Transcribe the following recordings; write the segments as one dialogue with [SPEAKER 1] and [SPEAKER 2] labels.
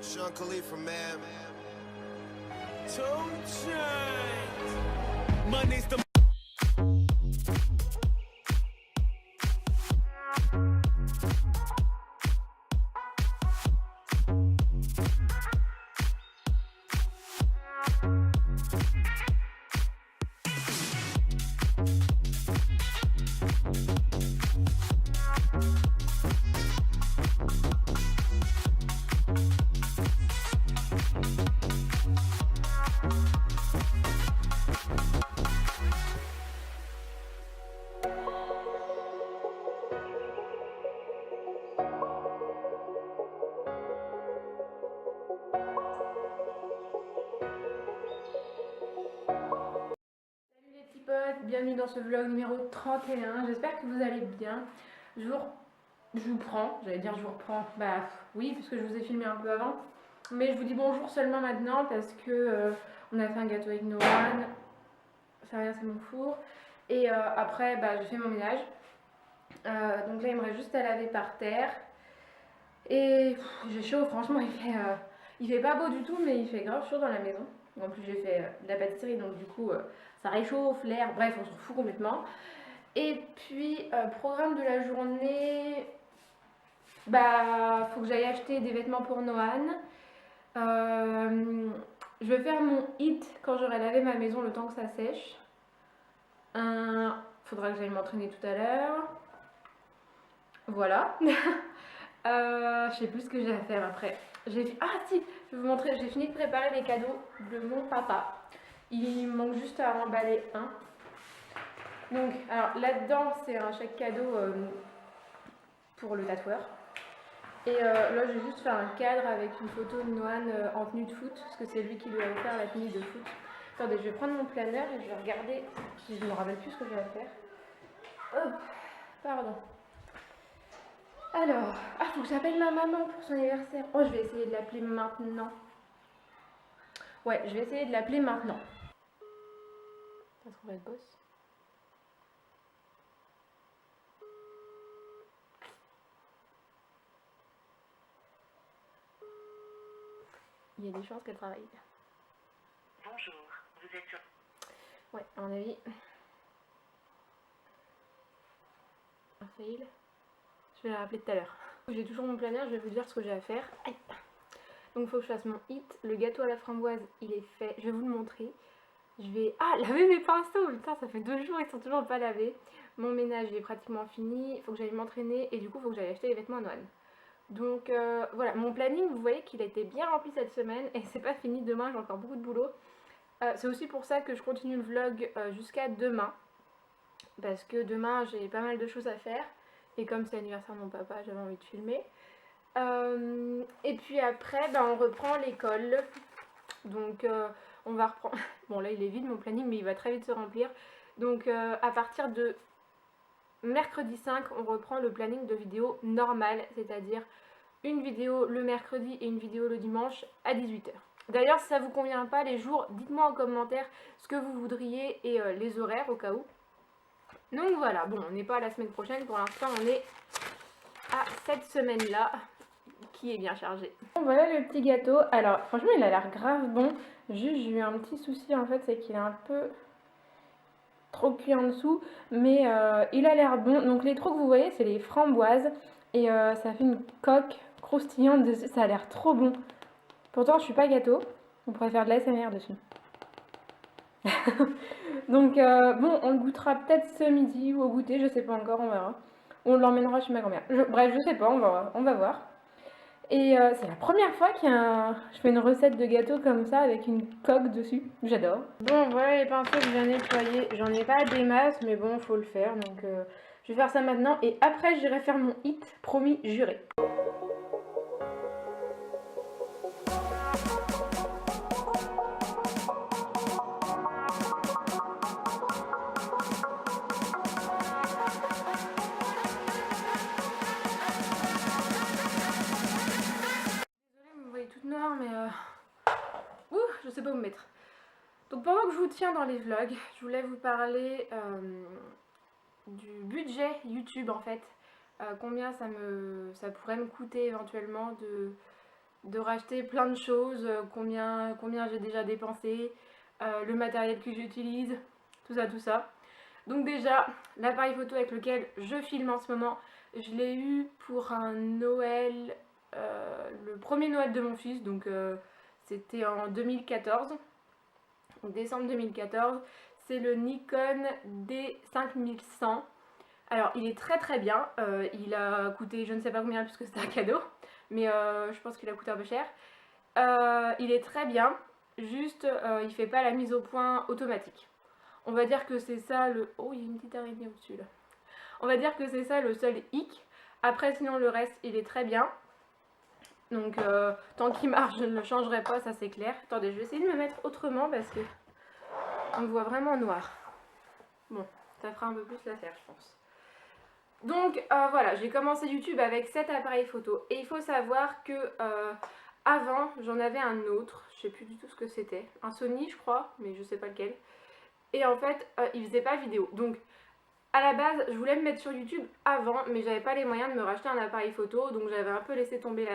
[SPEAKER 1] Sean Khalifa, man.
[SPEAKER 2] 2 Chainz. Money's the
[SPEAKER 3] bienvenue dans ce vlog numéro 31, j'espère que vous allez bien. Je vous prends, j'allais dire je vous reprends, bah oui, puisque je vous ai filmé un peu avant. Mais je vous dis bonjour seulement maintenant parce que on a fait un gâteau avec Noan, c'est rien, c'est mon four. Et après, bah, j'ai fait mon ménage. Donc là, il me reste juste à laver par terre. Et j'ai chaud, franchement, il fait pas beau du tout, mais il fait grave chaud dans la maison. En plus, j'ai fait de la pâtisserie, donc du coup, ça réchauffe l'air. Bref, on s'en fout complètement. Et puis, programme de la journée, bah, faut que j'aille acheter des vêtements pour Noan. Je vais faire mon hit quand j'aurai lavé ma maison le temps que ça sèche. Faudra que j'aille m'entraîner tout à l'heure. Voilà. Je sais plus ce que j'ai à faire après. Ah si, je vais vous montrer, j'ai fini de préparer les cadeaux de mon papa. Il manque juste à en emballer un. Donc, alors là-dedans, c'est un chèque cadeau pour le tatoueur. Et là, j'ai juste fait un cadre avec une photo de Noan en tenue de foot, parce que c'est lui qui lui a offert la tenue de foot. Attendez, je vais prendre mon planeur et je vais regarder si je me rappelle plus ce que j'ai à faire. Hop, pardon. Alors, faut que j'appelle ma maman pour son anniversaire. Oh, je vais essayer de l'appeler maintenant. Ouais, je vais essayer de l'appeler maintenant. T'as trouvé le boss? Il y a des chances qu'elle travaille.
[SPEAKER 4] Bonjour, vous êtes sur...
[SPEAKER 3] Ouais, à mon avis. Un fail. Je vais la rappeler tout à l'heure. J'ai toujours mon planeur, je vais vous dire ce que j'ai à faire. Aïe. Donc il faut que je fasse mon hit. Le gâteau à la framboise, il est fait. Je vais vous le montrer. Je vais... laver mes pinceaux. Putain, ça fait 2 jours, ils sont toujours pas lavés. Mon ménage, il est pratiquement fini. Il faut que j'aille m'entraîner et du coup, il faut que j'aille acheter les vêtements à Noël. Donc voilà, mon planning, vous voyez qu'il a été bien rempli cette semaine et c'est pas fini. Demain, j'ai encore beaucoup de boulot. C'est aussi pour ça que je continue le vlog jusqu'à demain. Parce que demain, j'ai pas mal de choses à faire. Et comme c'est l'anniversaire de mon papa, j'avais envie de filmer. Et puis après, on reprend l'école. Donc on va reprendre... Bon là il est vide mon planning, mais il va très vite se remplir. Donc à partir de mercredi 5, on reprend le planning de vidéos normales. C'est-à-dire une vidéo le mercredi et une vidéo le dimanche à 18 h. D'ailleurs si ça vous convient pas les jours, dites-moi en commentaire ce que vous voudriez et les horaires au cas où. Donc voilà, bon on n'est pas à la semaine prochaine, pour l'instant on est à cette semaine là qui est bien chargée. Bon, voilà le petit gâteau, alors franchement il a l'air grave bon, juste j'ai eu un petit souci en fait, c'est qu'il est un peu trop cuit en dessous, mais il a l'air bon. Donc les trous que vous voyez c'est les framboises et ça fait une coque croustillante dessus, ça a l'air trop bon. Pourtant je suis pas gâteau, on pourrait faire de l'ASMR dessus. Donc bon, on le goûtera peut-être ce midi ou au goûter, je sais pas encore, on verra. On l'emmènera chez ma grand-mère. Bref, je sais pas, on va voir. Et c'est la première fois je fais une recette de gâteau comme ça avec une coque dessus. J'adore. Bon, voilà les pinceaux que je viens nettoyer. J'en ai pas des masses, mais bon, faut le faire. Donc je vais faire ça maintenant. Et après, j'irai faire mon hit, promis, juré. Toute noire mais je sais pas où me mettre. Donc pendant que je vous tiens dans les vlogs, je voulais vous parler du budget YouTube en fait. Combien ça pourrait me coûter éventuellement de racheter plein de choses, combien j'ai déjà dépensé, le matériel que j'utilise, tout ça. Donc déjà, l'appareil photo avec lequel je filme en ce moment, je l'ai eu pour un Noël, le premier Noël de mon fils, donc c'était en 2014, décembre 2014. C'est le Nikon D5100. Alors il est très bien, il a coûté je ne sais pas combien puisque c'était un cadeau, mais je pense qu'il a coûté un peu cher. Il est très bien, juste il fait pas la mise au point automatique. On va dire que c'est ça le... Oh, il y a une petite araignée au-dessus là. On va dire que c'est ça le seul hic. Après sinon le reste il est très bien. Donc tant qu'il marche je ne le changerai pas, ça c'est clair. Attendez, je vais essayer de me mettre autrement parce que on me voit vraiment noir. Bon, ça fera un peu plus l'affaire je pense. Donc voilà, j'ai commencé YouTube avec cet appareil photo. Et il faut savoir que avant j'en avais un autre, je sais plus du tout ce que c'était. Un Sony je crois, mais je sais pas lequel. Et en fait il faisait pas vidéo. Donc à la base je voulais me mettre sur YouTube avant, mais j'avais pas les moyens de me racheter un appareil photo. Donc j'avais un peu laissé tomber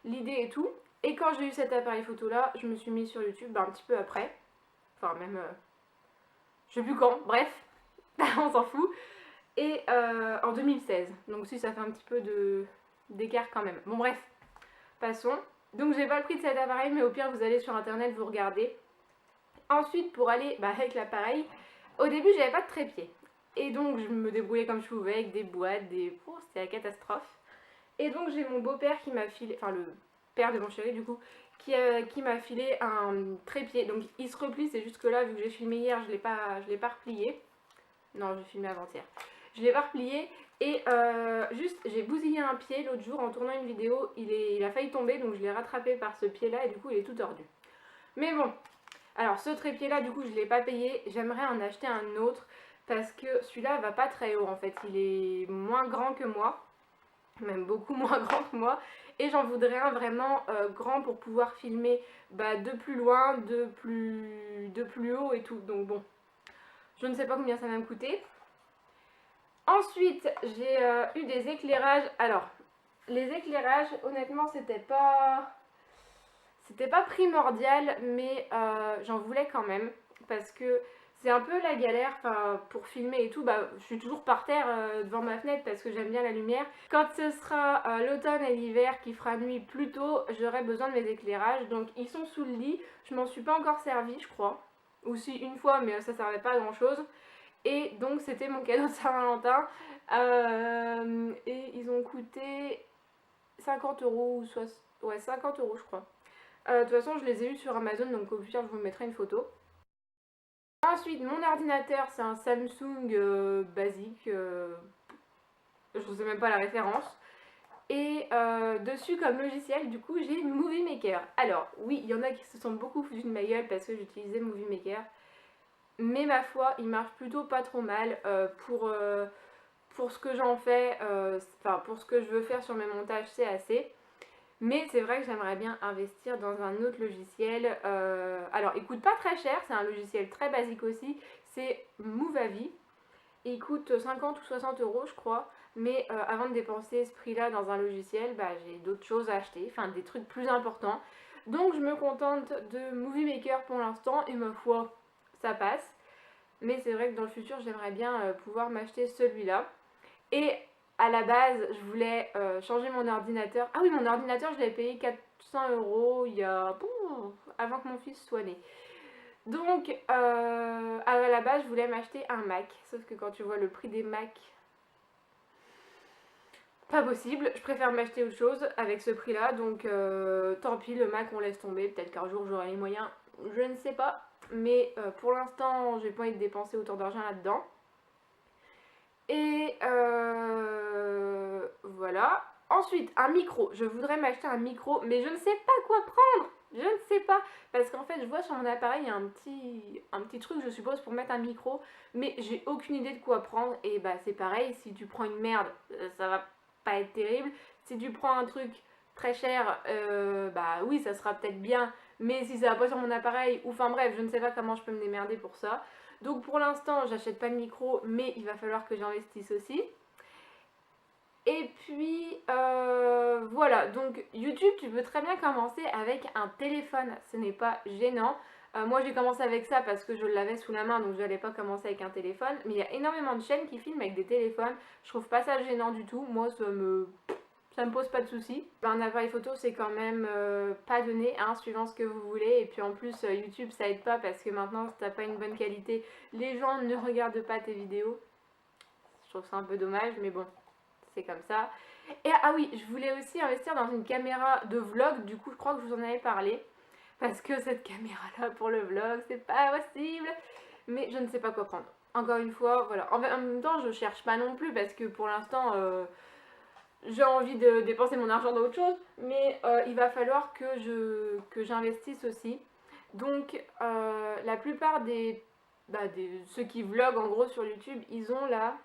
[SPEAKER 3] l'idée et tout. Et quand j'ai eu cet appareil photo là, je me suis mise sur YouTube un petit peu après. Enfin même, je sais plus quand, bref, on s'en fout. Et en 2016, donc si ça fait un petit peu d'écart quand même. Bon bref, passons. Donc j'ai pas le prix de cet appareil, mais au pire vous allez sur internet, vous regardez. Ensuite pour aller avec l'appareil, au début j'avais pas de trépied. Et donc je me débrouillais comme je pouvais avec des boîtes, Oh, c'était la catastrophe. Et donc j'ai mon beau-père qui m'a filé, enfin le père de mon chéri du coup, qui m'a filé un trépied. Donc il se replie, c'est juste que là vu que j'ai filmé hier, je l'ai pas replié. Non, j'ai filmé avant-hier. Je l'ai pas replié et juste j'ai bousillé un pied l'autre jour en tournant une vidéo, il a failli tomber donc je l'ai rattrapé par ce pied là et du coup il est tout tordu. Mais bon, alors ce trépied là du coup je l'ai pas payé, j'aimerais en acheter un autre parce que celui-là va pas très haut en fait, il est moins grand que moi, même beaucoup moins grand que moi et j'en voudrais un vraiment grand pour pouvoir filmer de plus loin, de plus haut et tout, donc bon, je ne sais pas combien ça va me coûter. Ensuite, j'ai eu des éclairages. Alors, les éclairages, honnêtement, c'était pas primordial, mais j'en voulais quand même. Parce que c'est un peu la galère pour filmer et tout. Je suis toujours par terre devant ma fenêtre parce que j'aime bien la lumière. Quand ce sera l'automne et l'hiver qui fera nuit plus tôt, j'aurai besoin de mes éclairages. Donc, ils sont sous le lit. Je m'en suis pas encore servi, je crois. Ou si une fois, mais ça servait pas à grand chose. Et donc c'était mon cadeau de Saint-Valentin et ils ont coûté 50 euros ou soit... ouais 50 euros je crois. De toute façon je les ai eus sur Amazon donc au pire je vous mettrai une photo. Ensuite mon ordinateur c'est un Samsung basique, je ne sais même pas la référence. Et dessus comme logiciel du coup j'ai Movie Maker. Alors oui il y en a qui se sont beaucoup foutus de ma gueule parce que j'utilisais Movie Maker. Mais ma foi, il marche plutôt pas trop mal pour ce que j'en fais, pour ce que je veux faire sur mes montages, c'est assez. Mais c'est vrai que j'aimerais bien investir dans un autre logiciel. Alors, il coûte pas très cher, c'est un logiciel très basique aussi, c'est Movavi. Il coûte 50 ou 60 euros, je crois. Mais avant de dépenser ce prix-là dans un logiciel, j'ai d'autres choses à acheter, enfin des trucs plus importants. Donc, je me contente de Movie Maker pour l'instant et ma foi, ça passe. Mais c'est vrai que dans le futur j'aimerais bien pouvoir m'acheter celui-là. Et à la base je voulais changer mon ordinateur. Ah oui, mon ordinateur je l'avais payé 400 euros il y a... avant que mon fils soit né. Donc à la base je voulais m'acheter un Mac. Sauf que quand tu vois le prix des Macs, pas possible. Je préfère m'acheter autre chose avec ce prix là. Donc tant pis, le Mac on laisse tomber. Peut-être qu'un jour j'aurai les moyens, je ne sais pas. Mais pour l'instant j'ai pas envie de dépenser autant d'argent là-dedans. Et voilà. Ensuite un micro, je voudrais m'acheter un micro mais je ne sais pas quoi prendre. Je ne sais pas, parce qu'en fait je vois sur mon appareil il y a un petit truc je suppose pour mettre un micro, mais j'ai aucune idée de quoi prendre. Et c'est pareil, si tu prends une merde ça va pas être terrible. Si tu prends un truc très cher, oui ça sera peut-être bien, mais si ça va pas sur mon appareil, ou enfin bref, je ne sais pas comment je peux me démerder pour ça. Donc pour l'instant j'achète pas de micro, mais il va falloir que j'investisse aussi. Et puis voilà, donc YouTube, tu peux très bien commencer avec un téléphone, ce n'est pas gênant. Moi j'ai commencé avec ça parce que je l'avais sous la main, donc je n'allais pas commencer avec un téléphone. Mais il y a énormément de chaînes qui filment avec des téléphones. Je trouve pas ça gênant du tout. Moi ça me pose pas de soucis. Un appareil photo c'est quand même pas donné, hein, suivant ce que vous voulez. Et puis en plus YouTube ça aide pas parce que maintenant si t'as pas une bonne qualité, les gens ne regardent pas tes vidéos. Je trouve ça un peu dommage, mais bon, c'est comme ça. Et ah oui, je voulais aussi investir dans une caméra de vlog, du coup je crois que je vous en avais parlé. Parce que cette caméra là pour le vlog, c'est pas possible. Mais je ne sais pas quoi prendre. Encore une fois, voilà. En même temps, je cherche pas non plus parce que pour l'instant, j'ai envie de dépenser mon argent dans autre chose. Mais il va falloir que j'investisse aussi. Donc, la plupart des ceux qui vloguent en gros sur YouTube, ils ont là.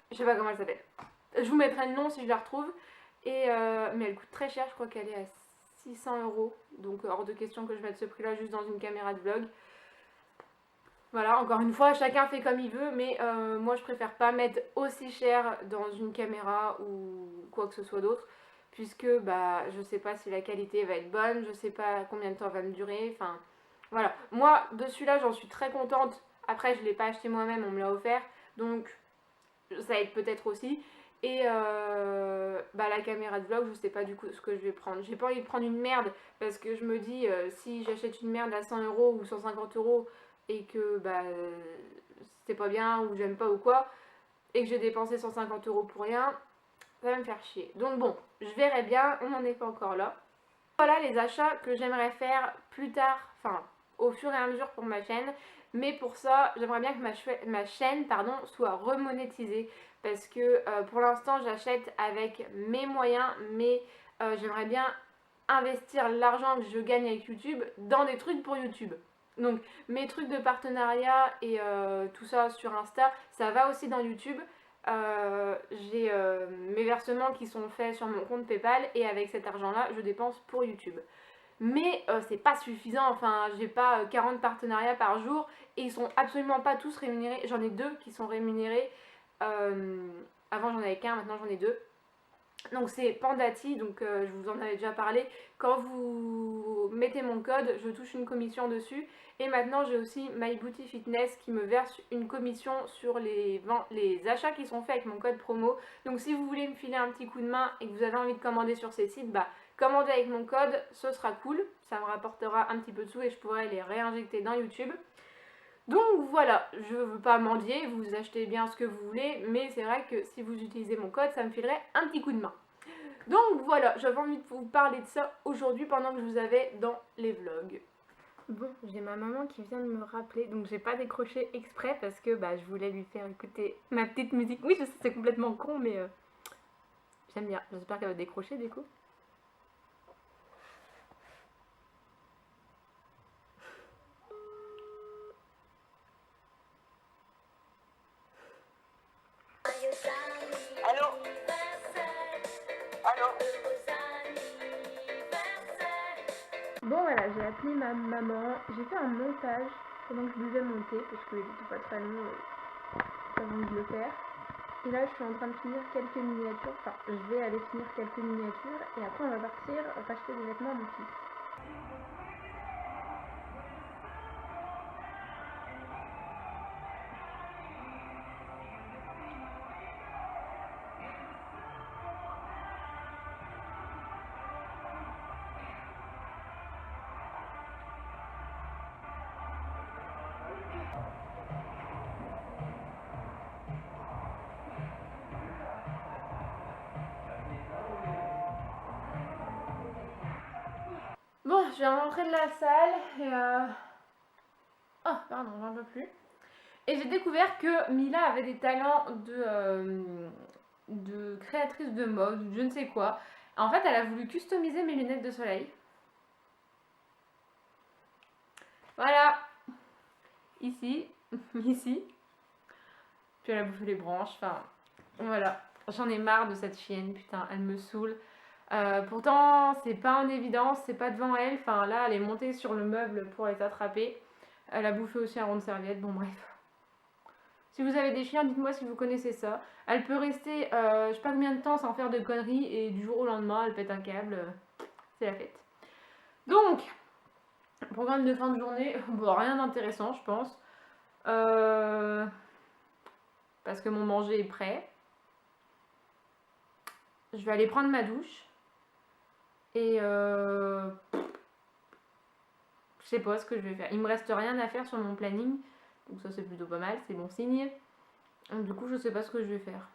[SPEAKER 3] Je sais pas comment elle s'appelle. Je vous mettrai le nom si je la retrouve. Et mais elle coûte très cher, je crois qu'elle est à 600 €. Donc hors de question que je mette ce prix là juste dans une caméra de vlog. Voilà, encore une fois, chacun fait comme il veut. Mais moi je préfère pas mettre aussi cher dans une caméra ou quoi que ce soit d'autre. Puisque bah je sais pas si la qualité va être bonne, je sais pas combien de temps va me durer. Enfin voilà, moi de celui-là j'en suis très contente. Après je l'ai pas acheté moi-même, on me l'a offert. Donc ça aide peut-être aussi. Et la caméra de vlog, je sais pas du coup ce que je vais prendre. J'ai pas envie de prendre une merde parce que je me dis si j'achète une merde à 100 € ou 150 € et que c'est pas bien ou j'aime pas ou quoi, et que j'ai dépensé 150 € pour rien, ça va me faire chier. Donc bon, je verrai bien, on n'en est pas encore là. Voilà les achats que j'aimerais faire plus tard, enfin au fur et à mesure pour ma chaîne. Mais pour ça, j'aimerais bien que ma chaîne soit remonétisée. Parce que pour l'instant, j'achète avec mes moyens. Mais j'aimerais bien investir l'argent que je gagne avec YouTube dans des trucs pour YouTube. Donc mes trucs de partenariat et tout ça sur Insta, ça va aussi dans YouTube. J'ai mes versements qui sont faits sur mon compte PayPal. Et avec cet argent-là, je dépense pour YouTube. Mais c'est pas suffisant, enfin j'ai pas 40 partenariats par jour et ils sont absolument pas tous rémunérés. J'en ai 2 qui sont rémunérés. Avant j'en avais qu'un, maintenant j'en ai 2. Donc c'est Pandati, donc je vous en avais déjà parlé. Quand vous mettez mon code, je touche une commission dessus. Et maintenant j'ai aussi My Booty Fitness qui me verse une commission sur les achats qui sont faits avec mon code promo. Donc si vous voulez me filer un petit coup de main et que vous avez envie de commander sur ces sites, commandez avec mon code, ce sera cool. Ça me rapportera un petit peu de sous et je pourrai les réinjecter dans YouTube. Donc voilà, je ne veux pas mendier, vous achetez bien ce que vous voulez, mais c'est vrai que si vous utilisez mon code, ça me filerait un petit coup de main. Donc voilà, j'avais envie de vous parler de ça aujourd'hui pendant que je vous avais dans les vlogs. Bon, j'ai ma maman qui vient de me rappeler, donc j'ai pas décroché exprès parce que je voulais lui faire écouter ma petite musique. Oui, je sais, c'est complètement con, mais j'aime bien. J'espère qu'elle va décrocher du coup.
[SPEAKER 1] Allô? Allô?
[SPEAKER 3] Bon voilà, j'ai appelé ma maman, j'ai fait un montage pendant que je buvais mon thé parce qu'il était pas très long avant de le faire. Et là je suis en train de finir quelques miniatures, enfin je vais aller finir quelques miniatures et après on va partir racheter des vêtements à mon fils. Bon, je viens de rentrer de la salle et oh, pardon, j'en peux plus. Et j'ai découvert que Mila avait des talents de créatrice de mode, je ne sais quoi. En fait, elle a voulu customiser mes lunettes de soleil. Voilà. Ici, ici. Puis elle a bouffé les branches, enfin, voilà. J'en ai marre de cette chienne, putain, elle me saoule. Pourtant, c'est pas en évidence, c'est pas devant elle. Enfin, là, elle est montée sur le meuble pour les attraper. Elle a bouffé aussi un rond de serviette, bon bref. Si vous avez des chiens, dites-moi si vous connaissez ça. Elle peut rester je sais pas combien de temps sans faire de conneries et du jour au lendemain elle pète un câble. C'est la fête. Donc, programme de fin de journée, bon, rien d'intéressant je pense. Parce que mon manger est prêt. Je vais aller prendre ma douche. Et je sais pas ce que je vais faire. Il me reste rien à faire sur mon planning. Donc ça c'est plutôt pas mal, c'est bon signe. Donc, du coup je sais pas ce que je vais faire.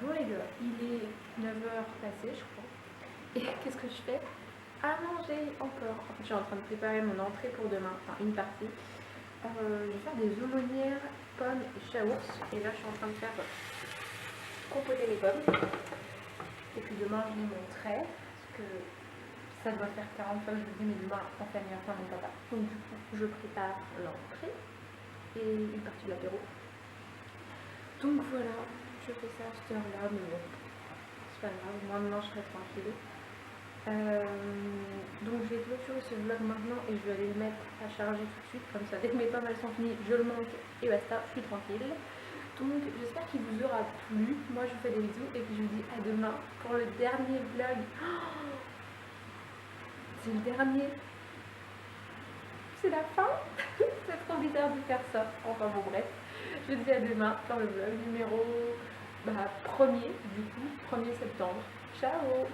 [SPEAKER 3] Bon les gars, il est 9h passé je crois. Et qu'est-ce que je fais? À manger encore. En fait, je suis en train de préparer mon entrée pour demain, enfin une partie. Je vais faire des aumônières, pommes et chaours. Et là, je suis en train de faire compoter les pommes. Et puis demain, je les montrerai. Parce que ça doit faire 40 fois que je le dis, mais demain, on fait anniversaire à mon papa. Donc du coup, je prépare l'entrée et une partie de l'apéro. Donc voilà, je fais ça à cette heure-là, mais bon, c'est pas grave, moi demain je serai tranquille. Donc je vais clôturer ce vlog maintenant et je vais aller le mettre à charger tout de suite, comme ça dès que mes pommes elles sont finies, je le monte et basta, je suis tranquille. Donc j'espère qu'il vous aura plu, moi je vous fais des bisous et puis je vous dis à demain pour le dernier vlog. Oh, c'est le dernier, c'est la fin. C'est trop bizarre de faire ça, enfin bon bref, je vous dis à demain dans le vlog numéro 1er du coup, 1er septembre. Ciao.